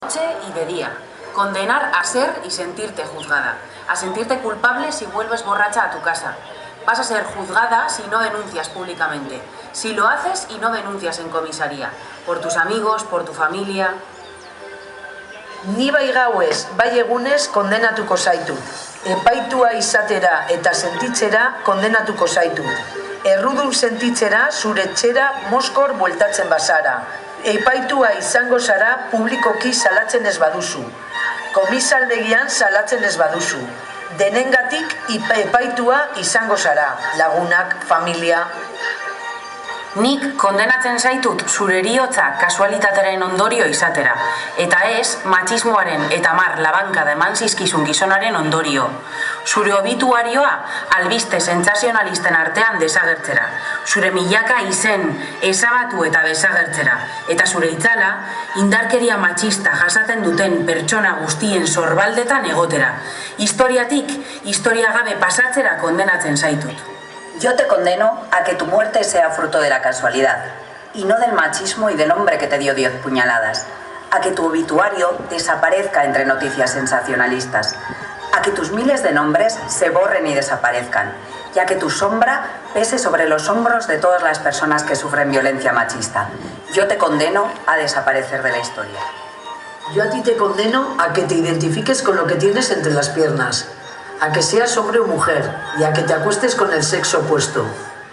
Noche y de día. Condenar a ser y sentirte juzgada. A sentirte culpable si vuelves borracha a tu casa. Vas a ser juzgada si no denuncias públicamente. Si lo haces y no denuncias en comisaría. Por tus amigos, por tu familia. Ni bai gauez, bai egunez kondenatuko zaitut. Epaitua izatera eta sentitzera kondenatuko zaitut. Errudun sentitzera zure etxera moskor bueltatzen bazara. Epaitua izango zara publikoki salatzen ez baduzu. Komisaldegian salatzen ez baduzu. Denengatik epaitua izango zara. Lagunak, familia. Nik kondenatzen zaitut zure heriotza kasualitatearen ondorio izatera. Eta ez, matxismoaren eta labankada eman zizkizun gizonaren ondorio. Zure obituarioa albiste sentsazionalisten artean desagertzera. Zure milaka izen, ezabatu eta desagertzera. Eta zure itzala, indarkeria matxista jasaten duten pertsona guztien sorbaldetan egotera. Historiatik, historia gabe pasatzera kondenatzen zaitut. Yo te condeno a que tu muerte sea fruto de la casualidad, y no del machismo y del hombre que te dio 10 puñaladas. A que tu obituario desaparezca entre noticias sensacionalistas. A que tus miles de nombres se borren y desaparezcan. Y a que tu sombra pese sobre los hombros de todas las personas que sufren violencia machista. Yo te condeno a desaparecer de la historia. Yo a ti te condeno a que te identifiques con lo que tienes entre las piernas. A que seas hombre o mujer y a que te acuestes con el sexo opuesto.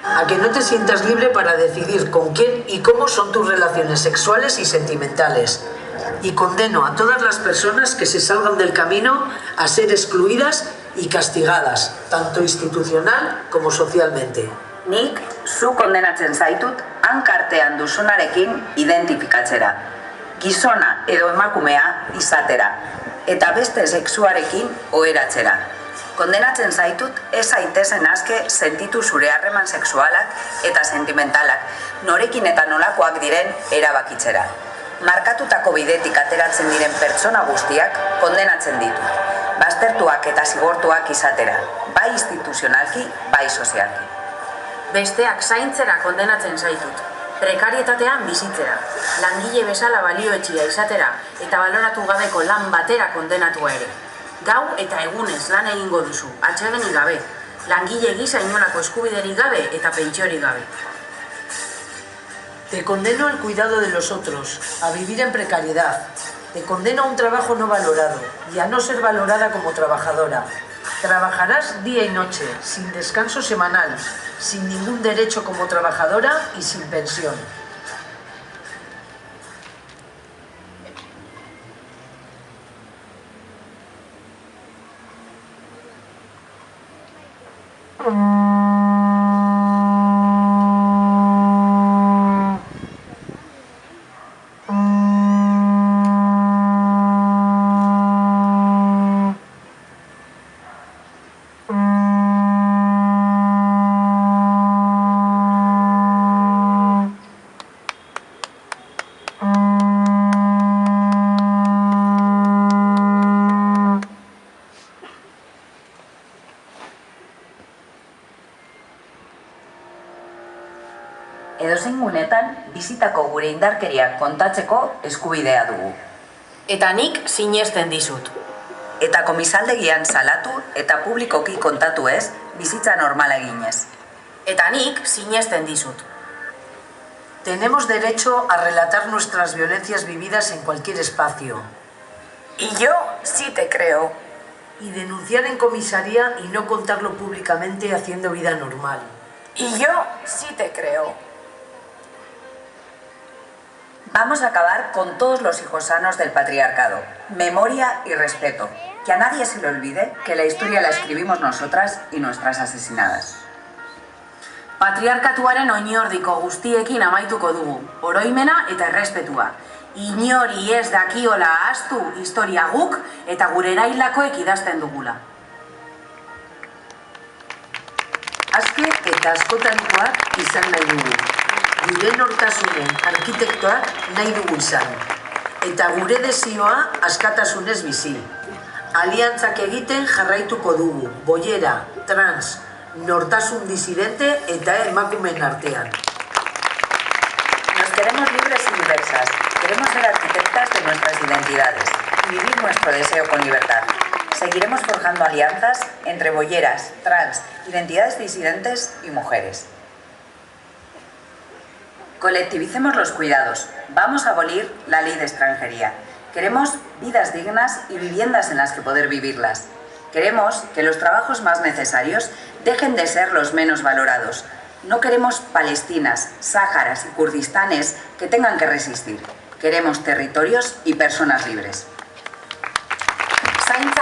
A que no te sientas libre para decidir con quién y cómo son tus relaciones sexuales y sentimentales. Y condeno a todas las personas que se salgan del camino a ser excluidas y castigadas, tanto institucional como socialmente. Nik, zu kondenatzen zaitut, hankartean duzunarekin identifikatzera. Gizona edo emakumea izatera. Eta beste sexuarekin oheratzera. Kondenatzen zaitut, ez zaitezen aske sentitu zure harreman sexualak eta sentimentalak, norekin eta nolakoak diren erabakitzera. Markatutako bidetik ateratzen diren pertsona guztiak kondenatzen ditu. Baztertuak eta zigortuak izatera, bai instituzionalki, bai sozialki. Besteak zaintzera kondenatzen zaitut. Prekarietatean bizitzera. Langile bezala balioetxia izatera eta baloratu gabeko lan batera kondenatua ere. Gau eta egunez lan egingo duzu, atsedenik gabe. Langile gisa inolako eskubiderik gabe eta pentsiorik gabe. Te condeno al cuidado de los otros, a vivir en precariedad. Te condeno a un trabajo no valorado y a no ser valorada como trabajadora. Trabajarás día y noche, sin descanso semanal, sin ningún derecho como trabajadora y sin pensión. Edozein gunetan, bizitako gure indarkeriak kontatzeko eskubidea dugu. Eta nik sinesten dizut. Eta komisaldegian salatu eta publikoki kontatu ez, bizitza normala eginez. Eta nik sinesten dizut. Tenemos derecho a relatar nuestras violencias vividas en cualquier espacio. Y yo sí te creo. Y denunciar en comisaría y no contarlo públicamente haciendo vida normal. Y yo sí te creo. Vamos a acabar con todos los hijos sanos del patriarcado. Memoria y respeto. Que a nadie se le olvide que la historia la escribimos nosotras y nuestras asesinadas. Patriarkatuaren oinordiko guztiekin amaituko dugu. Oroimena eta errespetua. Inori ez dakiola ahaztu historia guk eta gure erailakoek idazten dugula. Aske eta askotarikoak izan nahi dugu. Gure nortasunen arkitektoak nahi dugu izan. Eta gure desioa askatasunez bizi. Aliantzak egiten jarraituko dugu, boiera, trans, nortasun disidente eta emakumeen artean. Nos queremos libres y diversas. Queremos ser arquitectos intactas de nuestras identidades y vivir nuestro deseo con libertad. Seguiremos forjando alianzas entre bolleras, trans, identidades disidentes y mujeres. Colectivicemos los cuidados. Vamos a abolir la ley de extranjería. Queremos vidas dignas y viviendas en las que poder vivirlas. Queremos que los trabajos más necesarios dejen de ser los menos valorados. No queremos Palestinas, Sáharas y Kurdistanes que tengan que resistir. Queremos territorios y personas libres. Zaintza